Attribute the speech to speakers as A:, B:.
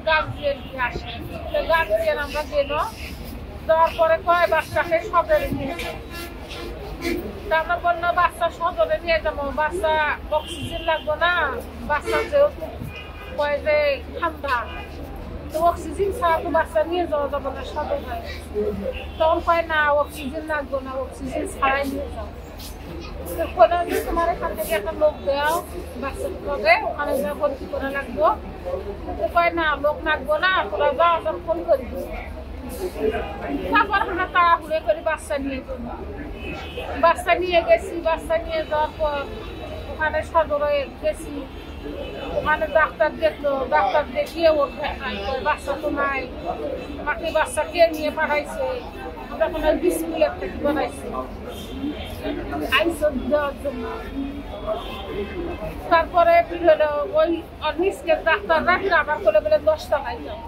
A: Guardian আসে, guardian আমরা গেল যাওয়ার পরে কয় বাচ্চাকে সদরে নিয়ে যাও। আমরা বললো বাচ্চা সদরে নিয়ে যাবো, বাচ্চা অক্সিজেন লাগবো না, বাচ্চা যেহেতু কয় যে ঠান্ডা, তো অক্সিজেন ছাড়া তো বাচ্চা নিয়ে যাওয়া যাবে না সদরে। তখন কয় না অক্সিজেন লাগবো না, অক্সিজেন ছাড়াই নিয়ে যাও। তোমার এখান থেকে একটা লোক দেওয়া বাচ্চাকে হবে, ওখানে যা ভর্তি করা লাগবো। কয় না লোক লাগবো না, তোরা যাওয়া যাও ফোন করবি। তারপর আমরা তাড়াহুড়ো করে বাচ্চা নিয়ে যাবো, বাচ্চা নিয়ে গেছি। বাচ্চা নিয়ে যাওয়ার পর ওখানে সদরে গেছি, ওখানে ডাক্তার দেখলো, ডাক্তার দেখিয়ে ওর বাচ্চা তো নাই, বাকি বাচ্চা কে নিয়ে পাঠাইছে, আমরা কোনো বিস্কুলের থেকে বানাইছি আইসন দেওয়ার জন্য। তারপরে ওই নিষ্কের ডাক্তার রাখলে আমার কোলে বলে 10 টাকায় যাও,